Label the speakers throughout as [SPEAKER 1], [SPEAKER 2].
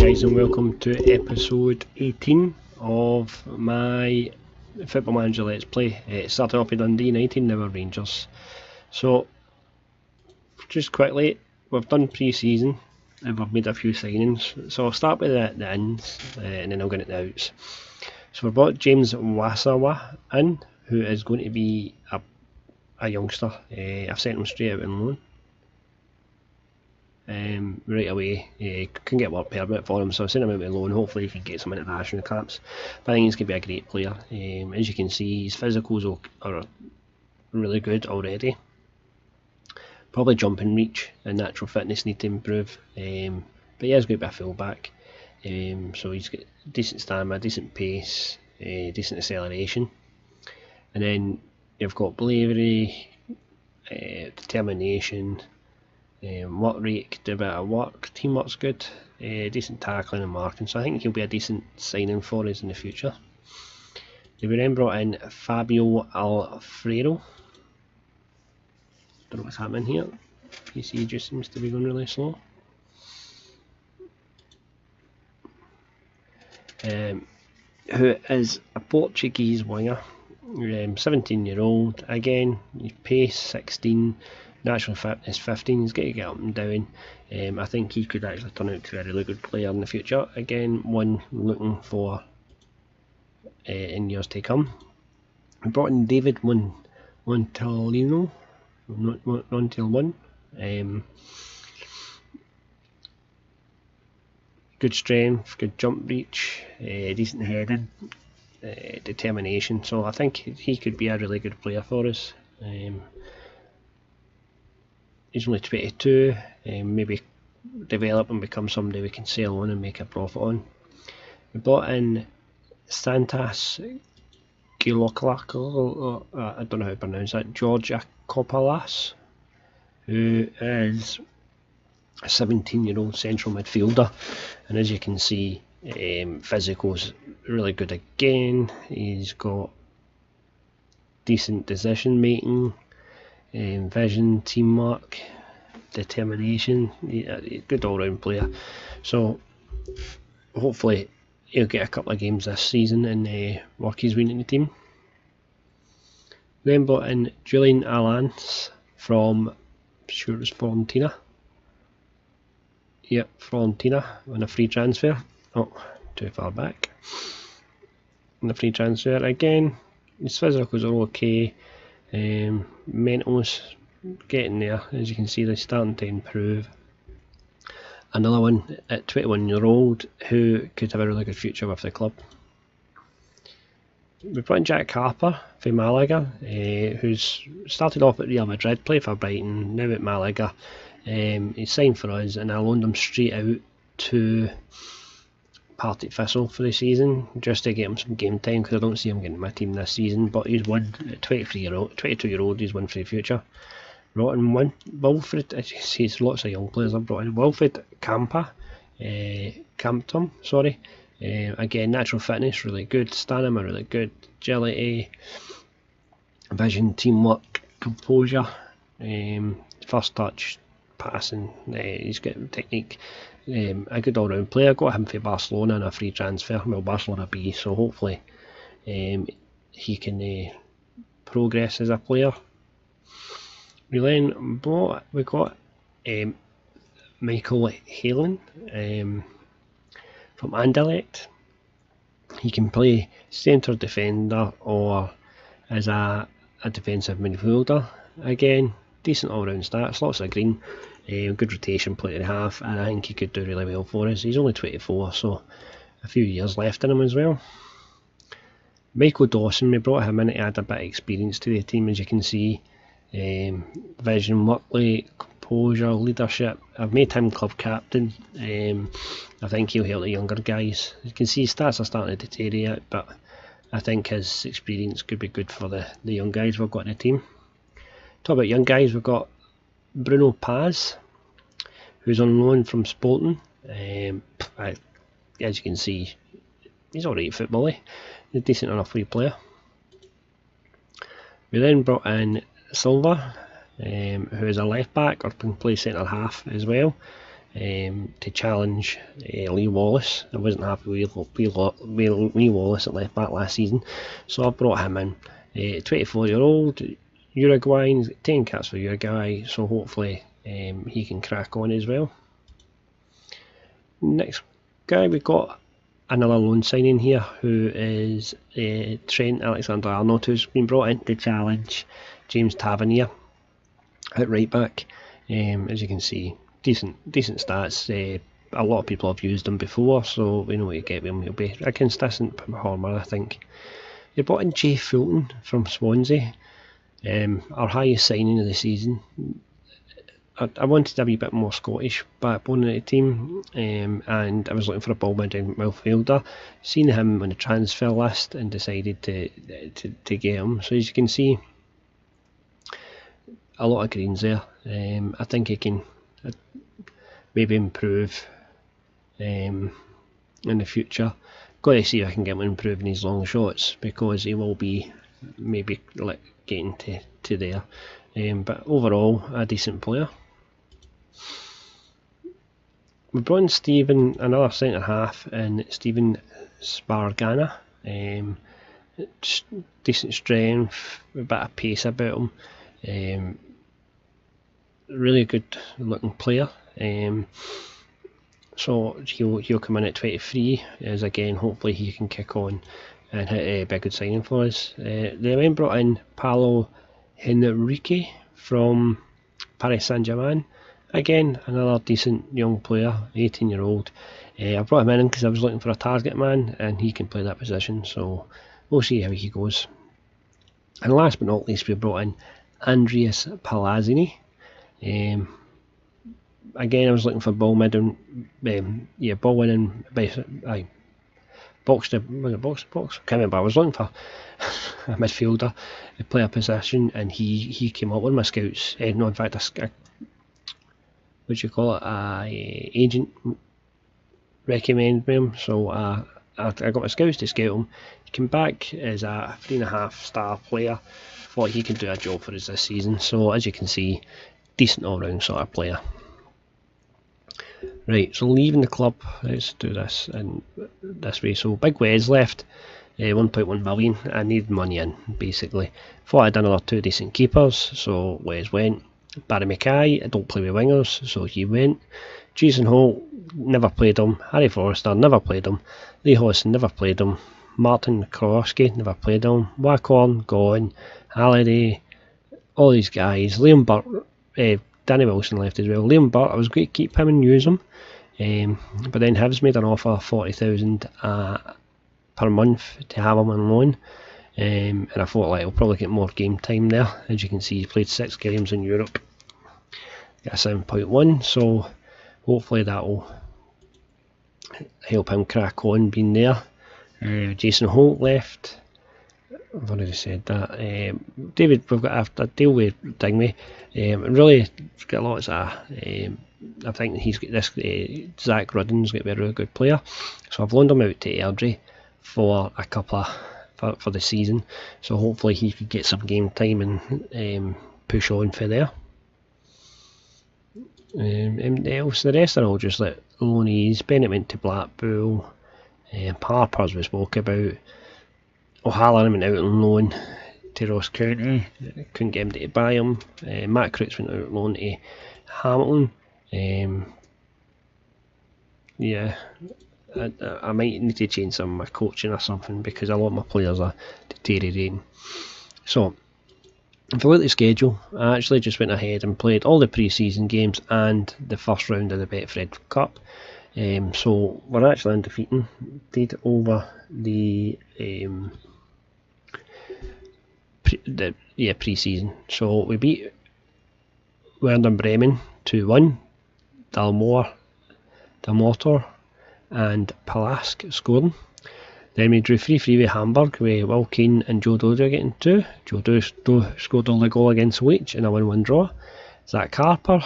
[SPEAKER 1] guys, and welcome to episode 18 of my Football Manager Let's Play. It started off with Dundee 19, now we're Rangers. So, just quickly, we've done pre-season and we've made a few signings. So I'll start with the ins and then I'll get it the outs. So we've brought James Wasawa in, who is going to be a youngster. I've sent him straight out on loan. Right away, couldn't get work permit for him, so I sent him out on loan. Hopefully he can get some international caps, but I think he's going to be a great player. As you can see, his physicals are really good already. Probably jumping reach and natural fitness need to improve, but he is going to be a fullback, so he's got decent stamina, decent pace, decent acceleration, and then you've got bravery, determination, work rate, could do a bit of work, teamwork's good, decent tackling and marking, so I think he'll be a decent signing for us in the future. We then brought in Fabio Alfredo. Don't know what's happening here, PC just seems to be going really slow. Who is a Portuguese winger, 17-year-old, again, pace 16, natural fitness 15, he's got to get up and down. I think he could actually turn out to be a really good player in the future. Again, one looking for in years to come. We brought in David Montalino, good strength, good jump reach, decent heading, determination, so I think he could be a really good player for us. He's only 22, maybe develop and become somebody we can sell on and make a profit on. We brought in Santas Giloclaco, I don't know how to pronounce that, Georgia Kopalas, who is a 17-year-old central midfielder, and as you can see, physical's really good again. He's got decent decision making, vision, teamwork, determination, good all-round player, so hopefully he'll get a couple of games this season and work his way in the team. Then brought in Julian Alance from, I'm sure it was Fiorentina. Yep, Fiorentina on a free transfer. Oh, too far back. On a free transfer again. His physicals are okay. Mentals getting there, as you can see they're starting to improve. Another one at 21-year-old who could have a really good future with the club. We brought in Jack Harper from Malaga, who's started off at Real Madrid, played for Brighton, now at Malaga. He signed for us and I loaned him straight out to Partick for the season just to get him some game time, because I don't see him getting my team this season, but he's won at 22-year-old, he's won for the future. Brought in Wilfred, as you see, it's lots of young players I've brought in. Wilfred Campton, sorry. Again, natural fitness really good, stamina really good, agility, vision, teamwork, composure, first touch, passing, he's got technique, a good all-round player. Got him for Barcelona on a free transfer, well, Barcelona B, so hopefully he can progress as a player. We got Michael Halen from Anderlecht. He can play centre defender or as a defensive midfielder. Again, decent all-round stats, lots of green, good rotation play to have, and I think he could do really well for us. He's only 24, so a few years left in him as well. Michael Dawson, we brought him in to add a bit of experience to the team, as you can see. Vision, work rate, composure, leadership. I've made him club captain. I think he'll help the younger guys. You can see his stats are starting to deteriorate, but I think his experience could be good for the young guys we've got in the team. Talk about young guys, we've got Bruno Paz, who's on loan from Sporting. As you can see, he's alright football-y. He's a decent enough free player. We then brought in Silva, who is a left back or can play centre half as well. to challenge Lee Wallace. I wasn't happy with Lee Wallace at left back last season, so I brought him in. 24-year-old Uruguayan, he's got 10 caps for Uruguay, so hopefully he can crack on as well. Next guy, we've got another loan signing here, who is Trent Alexander-Arnold, who's been brought in to challenge James Tavernier at right back. As you can see, decent stats. A lot of people have used him before, so we know what you get with him. He'll be a consistent performer, I think. They brought in Jay Fulton from Swansea, our highest signing of the season. I wanted a wee bit more Scottish backbone in the team, and I was looking for a ball midfielder. Seen him on the transfer list and decided to get him. So as you can see, a lot of greens there. I think he can maybe improve in the future. Got to see if I can get him improving his long shots, because he will be maybe getting to there. But overall, a decent player. We brought in Stephen, another centre half, and Stephen Spargana. Decent strength, a bit of pace about him. Really good looking player. So he'll come in at 23, as again hopefully he can kick on and be a good signing for us. They then brought in Paulo Henrique from Paris Saint-Germain. Again, another decent young player, 18-year-old. I brought him in because I was looking for a target man, and he can play that position, so we'll see how he goes. And last but not least, we brought in Andreas Palazzini. Again, I was looking for ball winning, box to box. I can't remember. I was looking for a midfielder to play a position, and he came up with my scouts. No, in fact, agent recommended him. So I got my scouts to scout him. He came back as a 3.5-star player. Thought he could do a job for us this season. So as you can see, decent all-round sort of player. Right, so leaving the club, let's do this in this way. So Big Wes left, 1.1 million. I needed money in, basically. Thought I'd done another 2 decent keepers, so Wes went. Barry Mackay, I don't play with wingers, so he went. Jason Holt, never played him. Harry Forrester, never played him. Lee Hodson, never played him. Martin Krosky, never played him. Waghorn, gone. Halliday, all these guys. Liam Burt, Danny Wilson left as well. Liam Burt, I was going to keep him and use him, but then Hibs made an offer of 40,000 per month to have him on loan, and I thought he'll probably get more game time there. As you can see, he played 6 games in Europe, got a 7.1, so hopefully that will help him crack on being there. Jason Holt left. I've already said that. David, we've got a deal with Dingme. Really got lots of. I think he's got this. Zach Rudden's going to be a really good player, so I've loaned him out to Airdrie for a couple of for the season. So hopefully he could get some game time and push on for there. And else, the rest are all just like loanees. Bennett went to Blackpool. Harper's we spoke about. O'Halloran went out on loan to Ross County. Couldn't get him to buy him. Matt Crooks went out on loan to Hamilton. Yeah, I might need to change some of my coaching or something, because a lot of my players are deteriorating. So, if you look at the schedule, I actually just went ahead and played all the pre-season games and the first round of the Betfred Cup. So we're actually undefeated over the pre-season. So we beat Werder Bremen 2-1. Dalmotor and Palask scoring. Then we drew 3-3 with Hamburg, with Will Keane and Joe Dodo getting 2. Joe Dodo scored on the goal against Leach in a 1-1 draw. Zach Harper,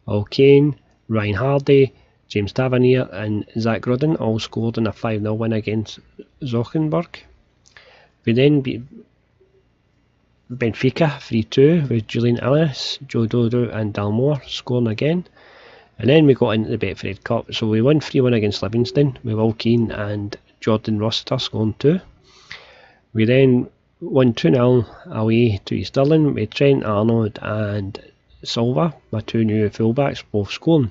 [SPEAKER 1] Will Keane, Ryan Hardy, James Tavernier and Zach Rudden all scored in a 5-0 win against Zochenberg. We then beat Benfica 3-2 with Julian Ellis, Joe Dodo and Dalmore scoring again. And then we got into the Betfred Cup, so we won 3-1 against Livingston with Will Keane and Jordan Rossiter scoring 2. We then won 2-0 away to East Stirling with Trent Arnold and Silva, my 2 new fullbacks, both scoring.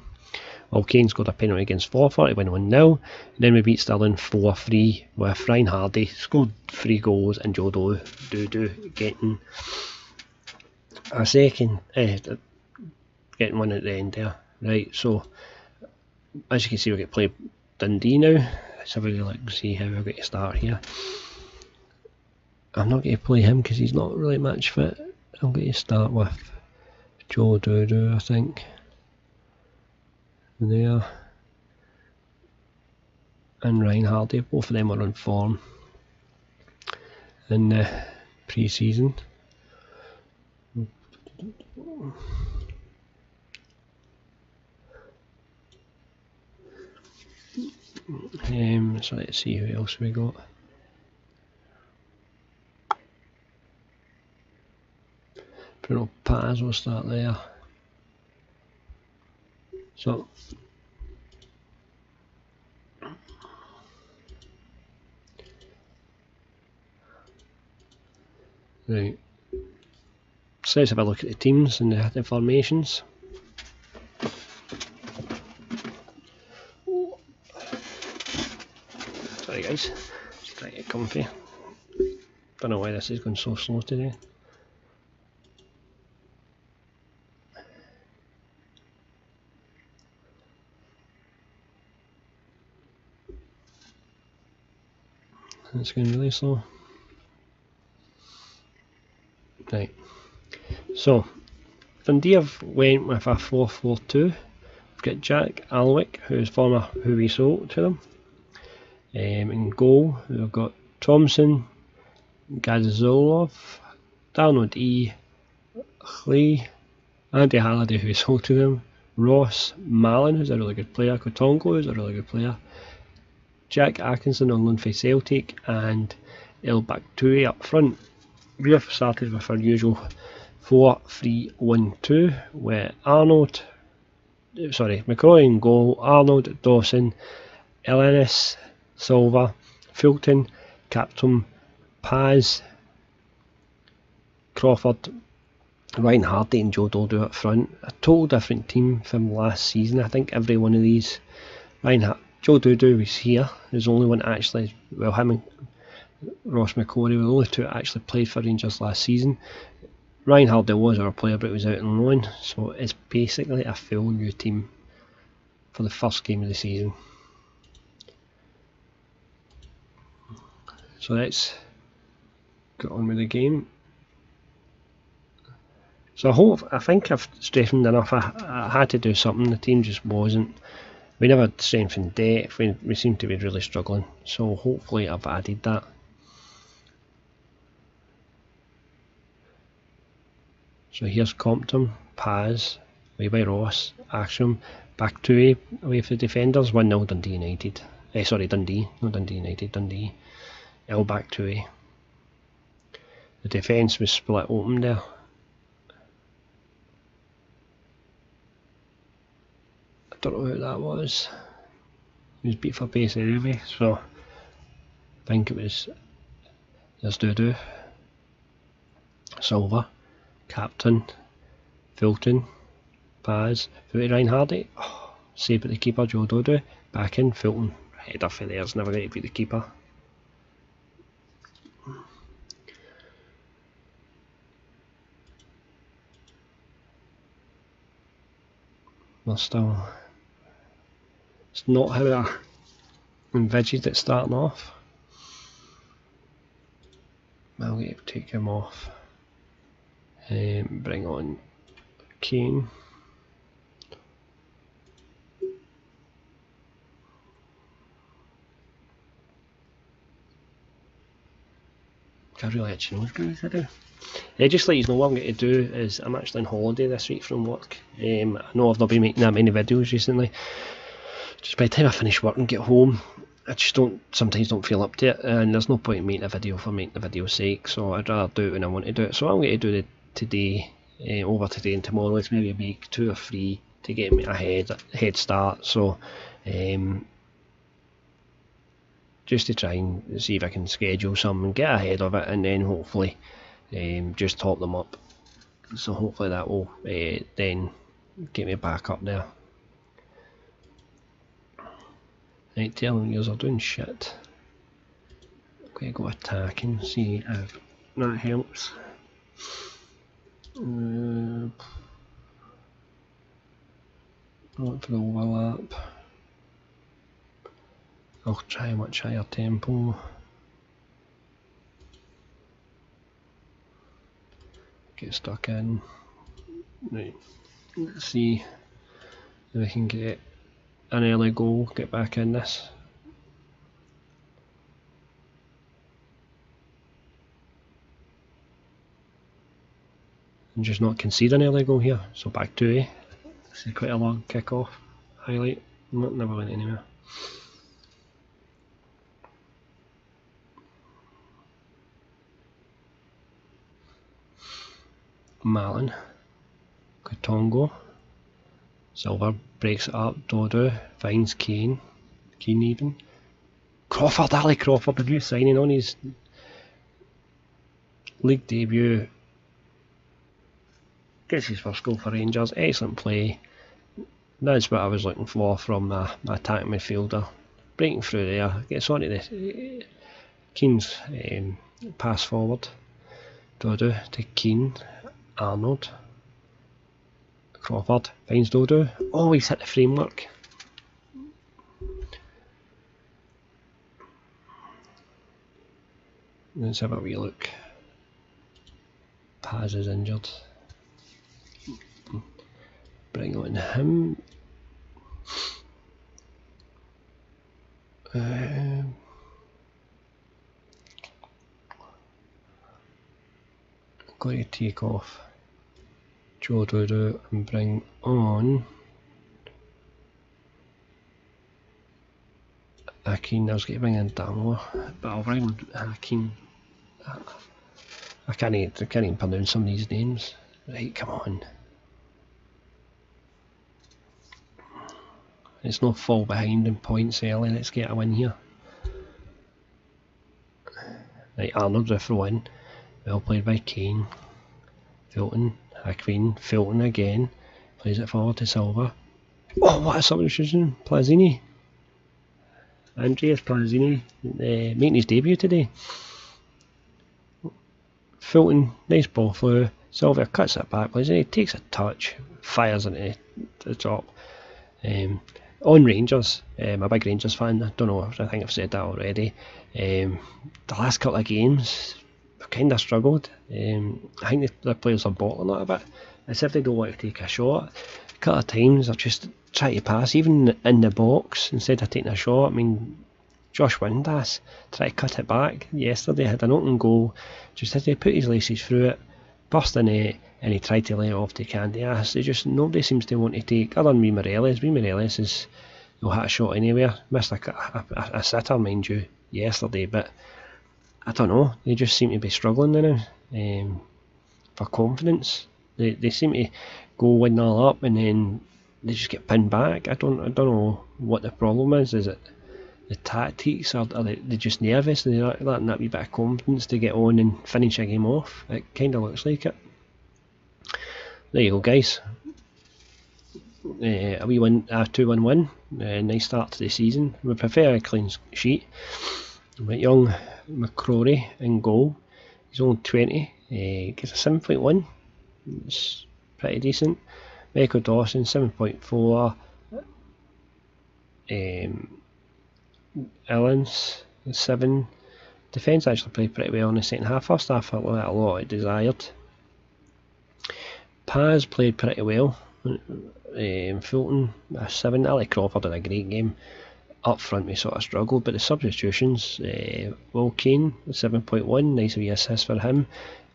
[SPEAKER 1] Will Keane scored a penalty against Forfar to win 1-0, and then we beat Stirling 4-3 with Ryan Hardy scored 3 goals and Joe Dudu getting a second, getting one at the end there. Right, so as you can see, we get to play Dundee now. Let's have a look and see how we're going to start here. I'm not going to play him because he's not really match fit. I'm going to start with Joe Dudu, I think. There. And Ryan Hardy, both of them are on form in the pre-season. So let's see who else we got. Bruno Paz will start there. So right, so let's have a look at the teams and the formations. Sorry guys, just trying to get comfy. Don't know why this is going so slow today. It's going really slow. Right, so Dundee have went with a 4-4-2. We've got Jack Alwick, who we sold to them. In goal, we've got Thompson, Gazolov, Darnold E, Clay, Andy Halliday, who we sold to them, Ross Mallon, who's a really good player, Kotongo, who's a really good player, Jack Atkinson on loan for Celtic, and El Baktui up front. We have started with our usual 4-3-1-2 with McCrory in goal, Arnold, Dawson, Ellenis, Silva, Fulton, Captain, Paz, Crawford, Ryan Hardy and Joe Dodo up front. A total different team from last season. I think every one of these, Joe Dodo was here. There's only one actually, well, him and Ross McCrory were the only 2 that actually played for Rangers last season. Ryan Hardy was our player, but he was out on loan, so it's basically a full new team for the first game of the season. So let's get on with the game. So I think I've strengthened enough. I had to do something. The team just wasn't. We never strengthened depth. We seem to be really struggling. So hopefully I've added that. So here's Compton, Paz, away by Ross, Axum, back to away for the defenders, 1-0 Dundee United. Dundee, not Dundee United, Dundee. L back to A. The defence was split open there. I don't know who that was. He was beat for pace anyway, so I think it was Dudu, Silva, Captain, Fulton, Paz, Ryan Hardy, saved at the keeper, Joe Dodo, back in, Fulton, header for there's never going to beat the keeper. It's not how I envisaged it starting off. I'll get to take him off. Bring on Kane. I really actually know what I'm going to do. Just let you know what I'm going to do is I'm actually on holiday this week from work. I know I've not been making that many videos recently. Just by the time I finish work and get home, I just sometimes don't feel up to it, and there's no point in making a video for making the video's sake, so I'd rather do it when I want to do it. So I'm going to do it today, over today and tomorrow. Let's maybe make 2 or 3 to get me a head start. So just to try and see if I can schedule some and get ahead of it, and then hopefully just top them up. So hopefully that will then get me back up there. Right, Tangerines are doing shit. Okay, go attacking, see if that helps. Going for the overlap. I'll try a much higher tempo. Get stuck in. Right, let's see if I can get an early goal, get back in this. And just not concede an early goal here, so back 2. This is quite a long kick-off highlight, never went anywhere. Malin, Katongo, Silver breaks it up, Dodo finds Kane even. Crawford, Ali Crawford, a new signing on his league debut. Gets his first goal for Rangers, excellent play. That's what I was looking for from my attacking midfielder. Breaking through there, gets onto the Keane's pass forward. Dodo to Keane, Arnold. Crawford finds Dodo. Oh, he's hit the framework. Let's have a wee look. Paz is injured. Bring on him. Got to take off Joe Dodo and bring on Akin. I was going to bring in Damo, but I'll bring Akin. I can't even pronounce some of these names. Right, come on. It's no fall behind in points early, let's get a win here. Right, Arnold with a throw in. Well played by Kane. Filton, Hackveen, Filton again. Plays it forward to Silver. Oh, what a substitution! Plazzini. Andreas Plazzini making his debut today. Filton, nice ball through. Silver cuts it back, Plazzini takes a touch, fires into the top. On Rangers, I'm a big Rangers fan. I don't know if I think I've said that already. The last couple of games, I've kind of struggled. I think the players are bottling it a bit. As if they don't want to take a shot. A couple of times I've just tried to pass, even in the box, instead of taking a shot. I mean, Josh Windass tried to cut it back yesterday, had an open goal, just had to put his laces through it, burst the net, and he tried to lay it off to Candias. Nobody seems to want to take, other than Mireles. Mireles is, he'll hit a shot anywhere. Missed a sitter, mind you, yesterday, but I don't know. They just seem to be struggling now for confidence. They seem to go 1-0 up and then they just get pinned back. I don't know what the problem is. Is it the tactics, or are they just nervous? They're not letting that wee bit of confidence to get on and finish a game off. It kind of looks like it. There you go, guys. A wee win, a 2-1 win. Nice start to the season. We prefer a clean sheet. But young McCrory in goal. He's only 20. Gets a 7.1. It's pretty decent. Michael Dawson 7.4. Illens 7. Defence actually played pretty well in the second half. First half a lot desired. Paz played pretty well. Fulton a 7. Ali Crawford had a great game. Up front we sort of struggled, but the substitutions, Will Kane 7.1, nice wee assist for him,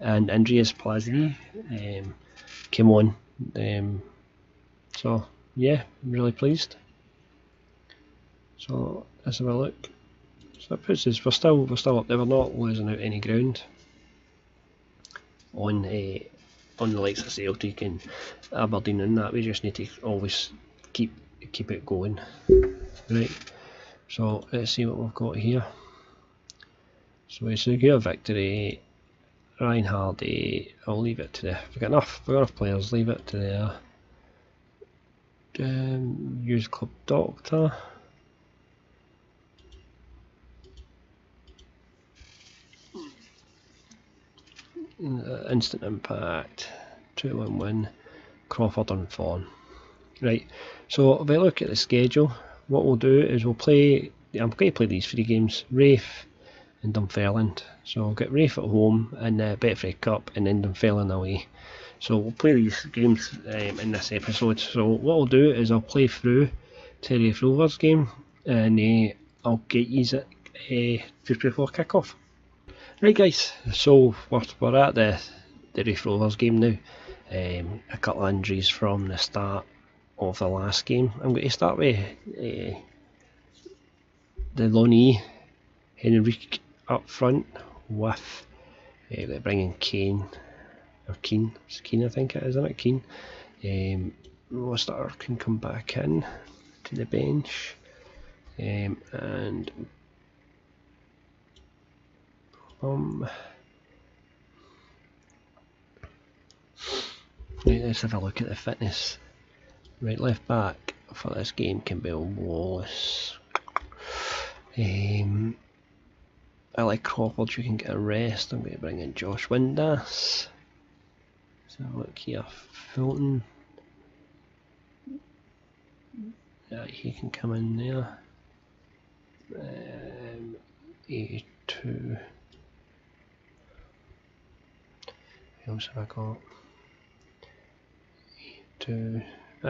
[SPEAKER 1] and Andreas Plazzini came on. So yeah, I'm really pleased. So let's have a look. So that puts us, we're still up there. We're not losing out any ground on on the likes of Celtic and Aberdeen and that. We just need to always keep it going. Right, so let's see what we've got here. So we secure victory. Ryan Hardy, I'll leave it to the, we've got enough players, leave it to the use club doctor. Instant impact, 2-1 win, Crawford and Fawn. Right, so if I look at the schedule, what we'll do is we'll play, I'm going to play these 3 games, Raith and Dunfermline. So we'll get Raith at home in the Betfred Cup and then Dunfermline away. So we'll play these games in this episode. So what I'll do is I'll play through to Raith Rovers game and I'll get you at just before kick-off. Right guys, so we're at the Raith Rovers game now. A couple of injuries from the start of the last game. I'm going to start with the Lonnie Henrique up front with bringing Kane, or Keane, it's Keane I think it is, isn't it? Keane. Lister can come back in to the bench, and right, let's have a look at the fitness. Right, left back for this game can be Wallace. I like Crawford, you can get a rest. I'm going to bring in Josh Windass. So look here, Fulton. Yeah, he can come in there. 82. Who else have I got? 82.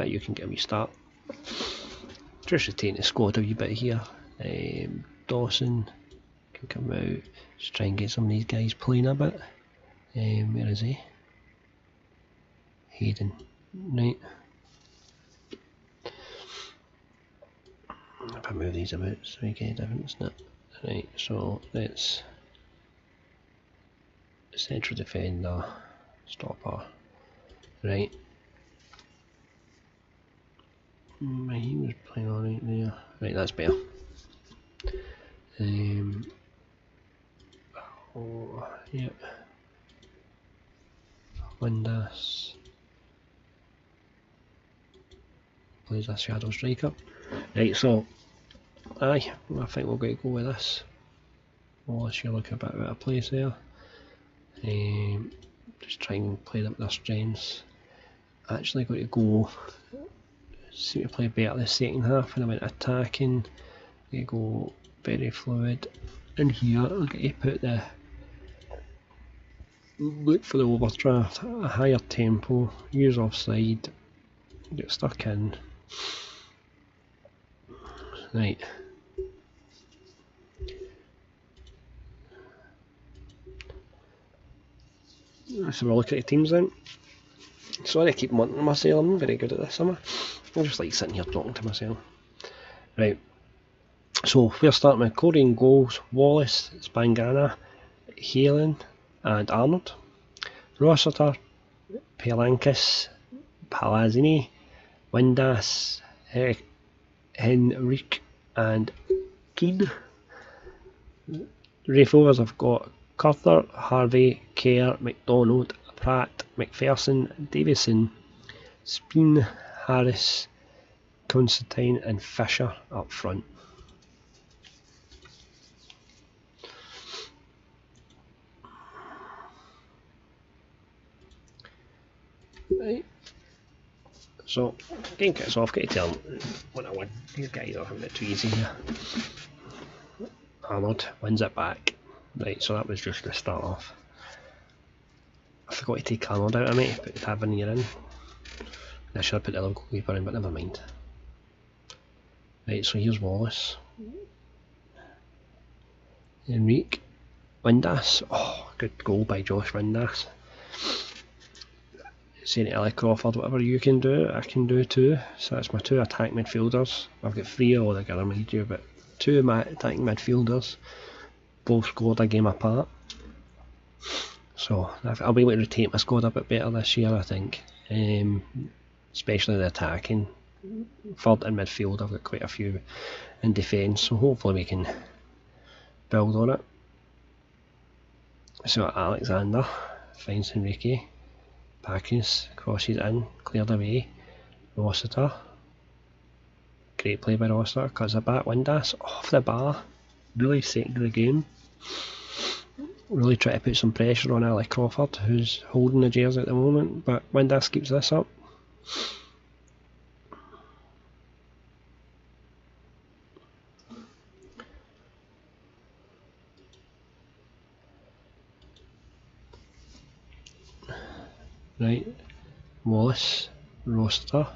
[SPEAKER 1] You can get a wee start. Just retain the squad a wee bit here. Dawson can come out, just try and get some of these guys playing a bit. Where is he? Hayden. Right. If I move these about so we get a difference, isn't it? Right, so let's central defender, stopper. Right. He was playing alright there. Right, that's better. Oh, yeah. Windass plays a shadow striker. Right, so I think we're going to go with this. Unless you look a bit out of place there. Just try and play them with their strengths. Actually got to go. Seem to play better the second half when I went attacking. They go very fluid. In here, I'm going to put the look for the overdraft, a higher tempo, use offside, get stuck in. Right. Let's have a look at the teams then. Sorry I keep wanting myself, I'm not very good at this, am I? I just like sitting here talking to myself. Right. So we're starting with Corey in goals, Wallace, Spangana, Halen and Arnold. Rossiter, Pelankis, Palazzini, Windass, Henrique and Keane. Raith Rovers have got Cuthbert, Harvey, Kerr, McDonald, Pratt, McPherson, Davison, Speen, Harris, Constantine and Fisher up front. Right. So, game kicks off, get to tell them what I win. These guys are a bit too easy here. Arnold wins it back. Right, so that was just the start off. I forgot to take Arnold out of me, put Tavernier in. I should have put the other goalkeeper in, but never mind. Right, so here's Wallace. Enrique. Windass. Oh, good goal by Josh Windass. Saying to Ellie Crawford, whatever you can do, I can do too. So that's my two attack midfielders. I've got three altogether, mind you, but two of my attacking midfielders both scored a game apart. So I'll be able to rotate my squad a bit better this year, I think, especially the attacking. Third in midfield, I've got quite a few in defence, so hopefully we can build on it. So Alexander finds Enrique, Bacchus crosses in, cleared away, Rossiter, great play by Rossiter, cuts it back, Windass off the bar, really setting the game. Really try to put some pressure on Ali Crawford, who's holding the jersey at the moment, but Windass keeps this up. Right, Wallace, Rossiter.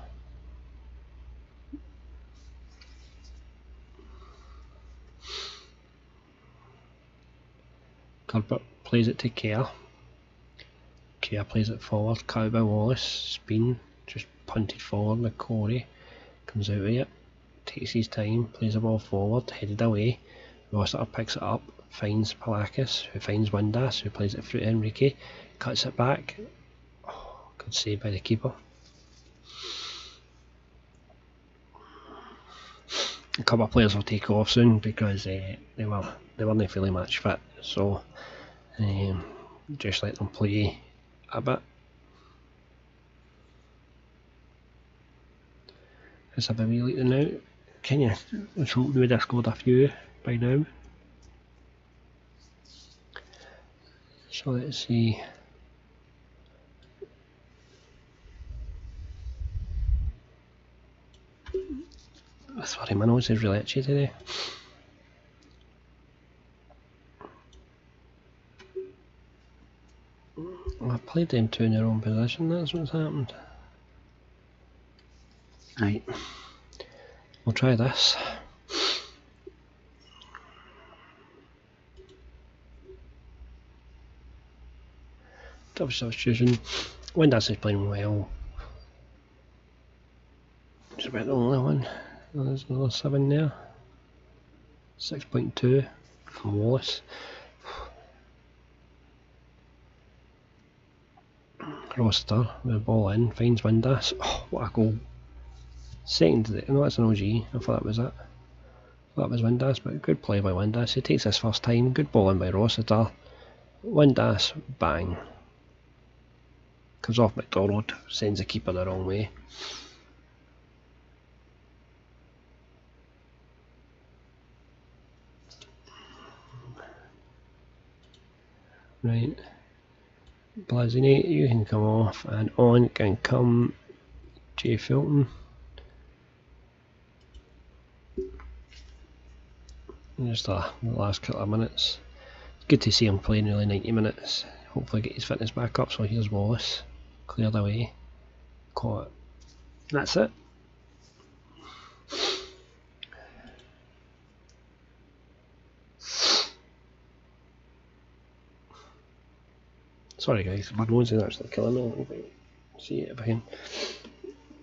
[SPEAKER 1] Cuthbert plays it to Kerr. Kerr plays it forward, cut by Wallace, spin, just punted forward with Corey, comes out with it, takes his time, plays the ball forward, headed away, Rossiter picks it up, finds Palakis, who finds Windass, who plays it through to Enrique, cuts it back, good save by the keeper. A couple of players will take off soon because they weren't fully match fit, so just let them play a bit. Let's have a wee look now. Can you? Let's hope we would have scored a few by now. So let's see. Sorry, my nose is really itchy today. I played them two in their own position, that's what's happened. Right, we'll try this. Double substitution. Windass is playing well. It's about the only one. There's another 7 there. 6.2 from Wallace. Rossiter with the ball in, finds Windass. Oh, what a goal. Second to the, no, that's an OG. I thought that was it. I thought that was Windass, but good play by Windass. He takes his first time. Good ball in by Rossiter. Windass, bang. Comes off McDonald, sends the keeper the wrong way. Right. Blaziny, you can come off, and on can come Jay Fulton. Just the last couple of minutes. Good to see him playing nearly 90 minutes. Hopefully get his fitness back up. So here's Wallace, cleared away, caught it. That's it. Sorry guys, my nose is actually killing me. Let me see if I can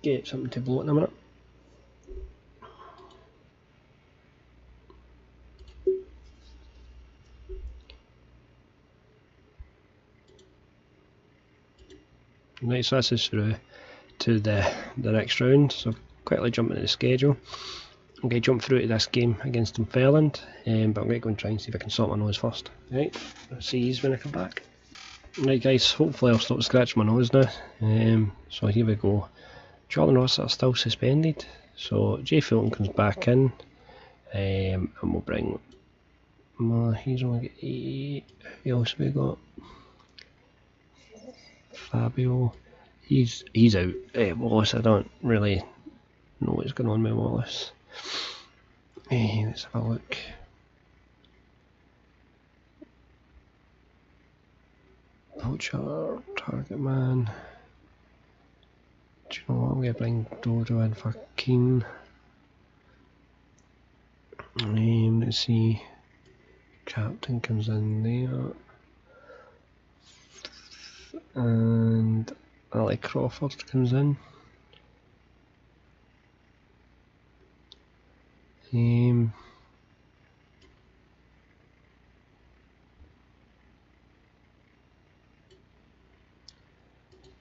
[SPEAKER 1] get something to blow it in a minute. Right, so this is through to the next round, so quickly jump into the schedule. I'm going to jump through to this game against Dunfermline, but I'm going to go and try and see if I can sort my nose first. Right, I'll see you when I come back. Right guys, hopefully I'll stop scratching my nose now. So here we go. Jordan Ross are still suspended, so Jay Fulton comes back in, and we'll bring, he's only got 8, who else we got? Fabio, he's out. Wallace, I don't really know what's going on with Wallace. Let's have a look. Poacher, target man. Do you know what? I'm going to bring Dodo in for Keane. Let's see. Captain comes in there. And Ali Crawford comes in.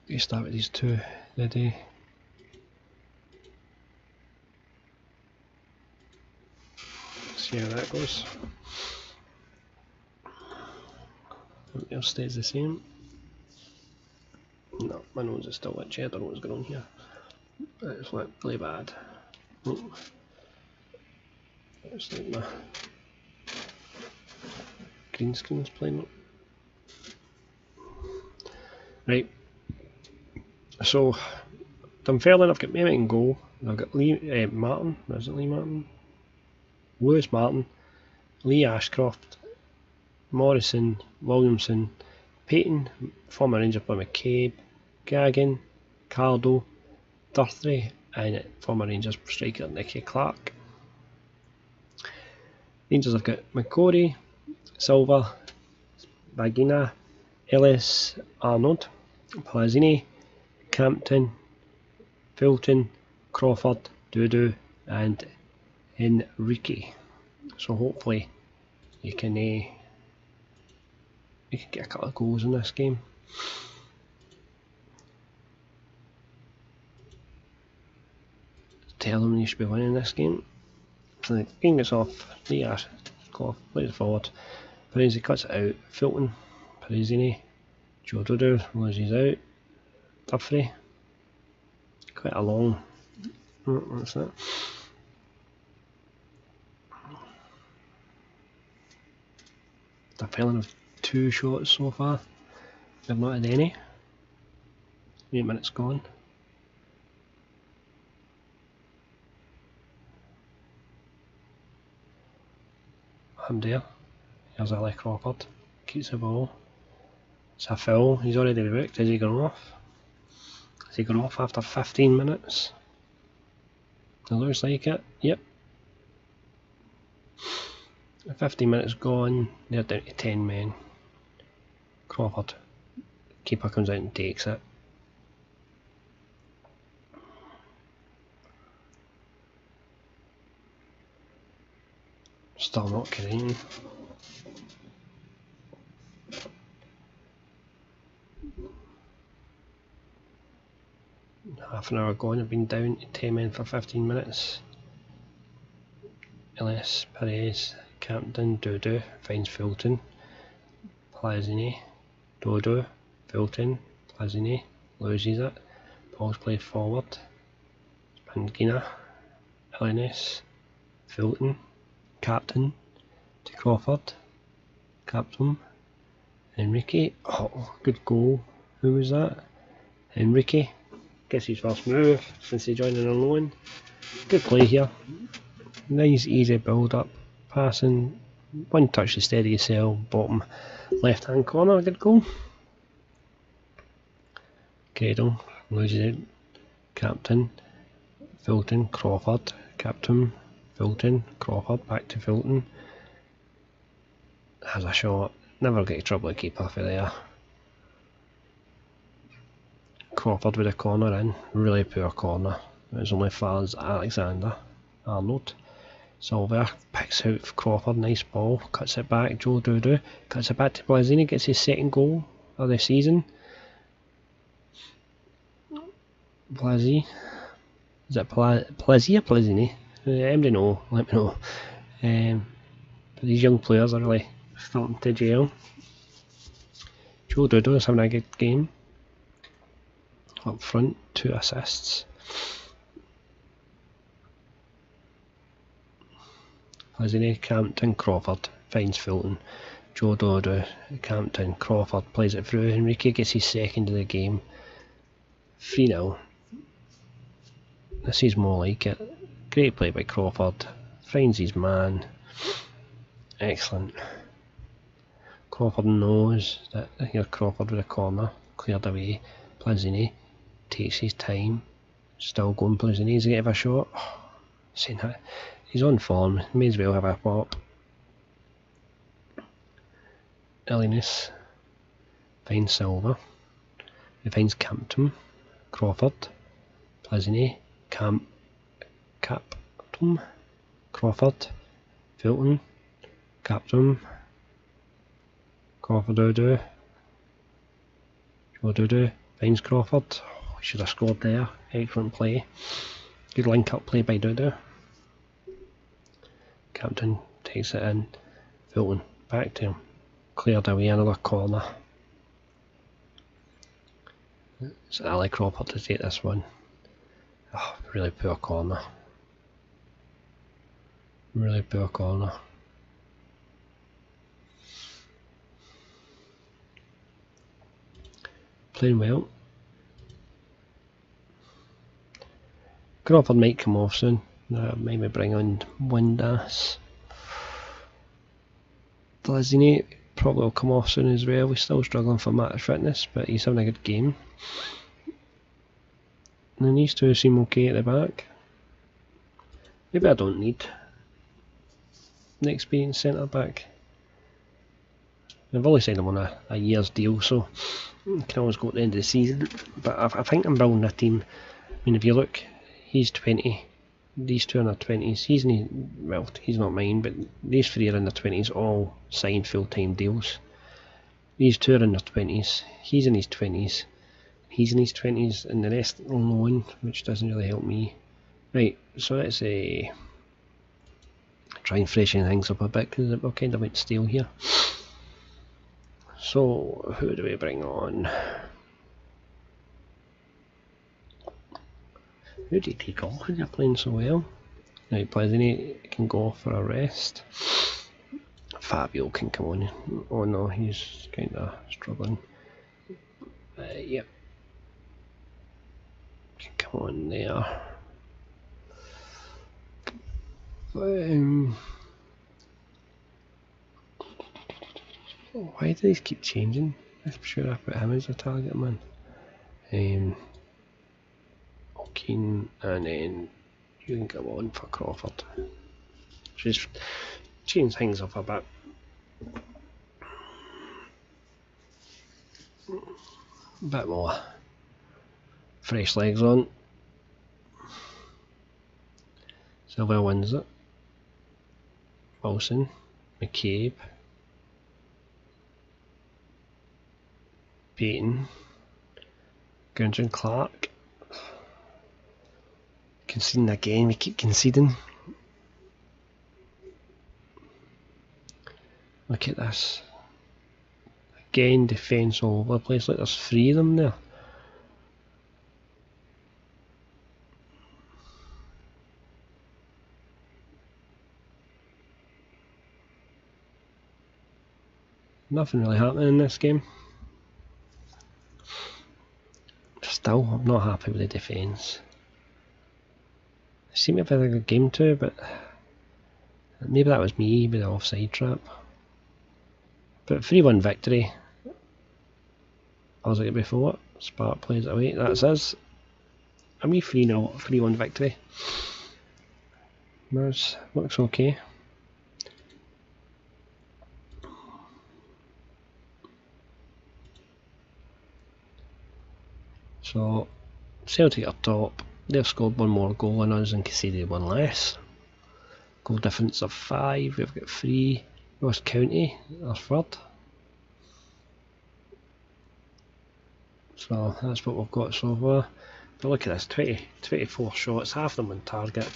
[SPEAKER 1] You start with these two the day. See how that goes. Everything else stays the same. No, my nose is still itchy. I don't know what's going on here. It's like really bad. Oh. It's like my green screen's playing up. Right. So Dunfermline, I've got Mehmet in goal. I've got Lee Martin. Is it Lee Martin? Lewis Martin, Lee Ashcroft, Morrison, Williamson, Payton, former Ranger player McCabe, Gagan, Cardo, Durthree, and former Rangers striker Nicky Clark. Rangers have got McCory, Silva, Bagina, Ellis, Arnold, Palazzini, Campton, Fulton, Crawford, Dudu, and Enrique. So hopefully you can get a couple of goals in this game. Tell them you should be winning this game. So the game gets off. Diaz plays it forward. Parisi cuts it out. Fulton, Parisini, Joe Dudu loses out. Duffrey. Quite a long. What's that? Dunfermline have 2 shots so far. They've not had any. 8 minutes gone. I'm there. Here's Ali Crawford. Keeps the ball. It's a foul. He's already booked. Is he going off? Is he going off after 15 minutes? It looks like it. Yep. 15 minutes gone. They're down to 10 men. Crawford. Keeper comes out and takes it. Still not Canadian. Half an hour gone, I've been down to 10 men for 15 minutes. Ellis, Perez, Campton, Dudu, finds Fulton, Palazzini, Dodo, Fulton, Palazzini, loses it, ball's played forward, Pangina, Ellis, Fulton, Captain, to Crawford, Captain, Enrique, oh good goal, who was that? Enrique, gets his first move since he joined on loan, good play here, nice easy build up, passing, one touch to steady yourself, bottom left hand corner, good goal. Cradle, loses it, Captain, Fulton, Crawford, Captain, Fulton, Crawford, back to Fulton, has a shot, never get trouble to keep off of there. Crawford with a corner in, really poor corner, it was only far as Alexander Arnold. Silver picks out Crawford, nice ball, cuts it back, Joe Dudu, cuts it back to Palazzini, gets his second goal of the season. Plazzi, is it Plazzi or Palazzini? Anybody know, let me know. But these young players are really starting to gel. Joe Dudu is having a good game. Up front, 2 assists. Palazzini, Campton, Crawford finds Fulton. Joe Dudu, Campton, Crawford plays it through. Enrique gets his second of the game. 3-0. This is more like it. Great play by Crawford. Finds his man. Excellent. Crawford knows that here Crawford with a corner. Cleared away. Palazzini takes his time. Still going Palazzini. He's going to have a shot. Oh, saying that. He's on form. May as well have a pop. Ellinus finds Silva. He finds Campton. Crawford. Palazzini. Captum, Crawford, Fulton, Captum, Crawford Dudu, Joe Dudu, finds Crawford. Oh, should have scored there. Excellent play. Good link up play by Dudu. Captain takes it in. Fulton back to him. Cleared away, another corner. It's Ali Crawford to take this one. Oh, really poor corner. Really poor corner. Playing well. Crawford might come off soon. Maybe bring on Windass. Blazini probably will come off soon as well. We're still struggling for match fitness, but he's having a good game. And then these two seem okay at the back. Maybe I don't need an experienced centre back. I've only signed him on a year's deal, so you can always go at the end of the season. But I think I'm building a team. I mean, if you look, he's 20. These two are in their 20s. He's not mine, but these three are in their 20s, all signed full-time deals. These two are in their 20s. He's in his 20s. He's in his 20s, and the rest on loan, which doesn't really help me. Right, so let's try and freshen things up a bit, because we're kind of went stale here. So, who do we bring on? Who do you take off when you're playing so well? Right, Blazini can go off for a rest. Fabio can come on. Oh no, he's kind of struggling. Yep. Can come on there. Why do these keep changing? I'm sure I put him as a target man. O'Keen, and then you can go on for Crawford. Just change things up a bit. A bit more fresh legs on. Silver wins it. Wilson, McCabe, Payton, Gundren Clark. Conceding again, we keep conceding. Look at this. Again, defence all over the place, like there's 3 of them there. Nothing really happening in this game. Still, I'm not happy with the defence. They seem to have had a good game too, but maybe that was me with the offside trap. But 3-1 victory. I was like before, Spark plays it away. That's us. A wee 3-1 victory. Looks okay. So Celtic are top. They've scored 1 more goal than us and conceded 1 less. Goal difference of 5. We've got 3. Ross County are third. So that's what we've got so far. But look at this, 24 shots, half of them on target,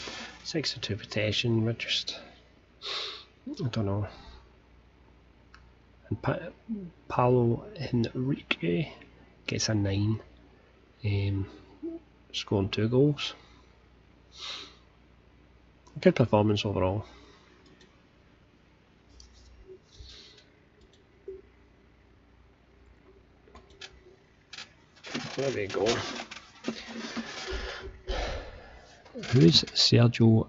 [SPEAKER 1] 62 possession. We're just, I don't know. And Paulo Henrique gets a 9, scoring 2 goals. Good performance overall. There we go. Who's Sergio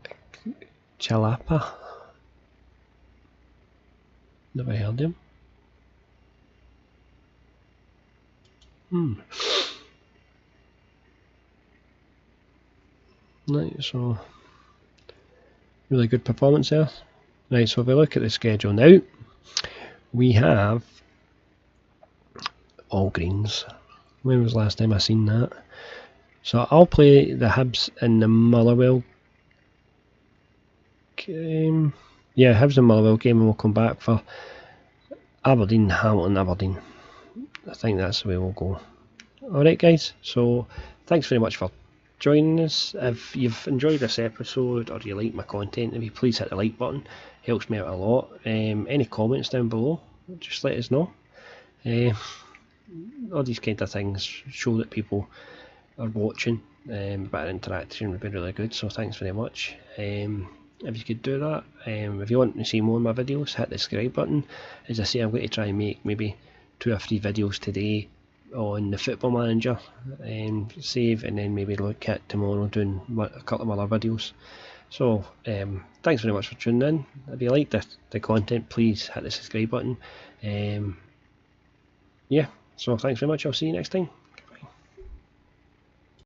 [SPEAKER 1] Chalapa? Never heard him. Right, so really good performance there. Right, so if we look at the schedule now, we have all greens. When was the last time I seen that? So I'll play the Hibs in the Motherwell game. Yeah, Hibs and Motherwell game, and we'll come back for Aberdeen, Hamilton, Aberdeen. I think that's the way we'll go. Alright guys, so thanks very much for joining us. If you've enjoyed this episode or you like my content, if you please hit the like button, helps me out a lot. Any comments down below, just let us know. All these kind of things show that people are watching, a bit of interaction would be really good, so thanks very much. If you could do that, if you want to see more of my videos, hit the subscribe button. As I say, I'm going to try and make maybe 2 or 3 videos today on the Football Manager save, and then maybe look at tomorrow doing a couple of other videos. So thanks very much for tuning in. If you like the content, please hit the subscribe button. Yeah, so thanks very much, I'll see you next time.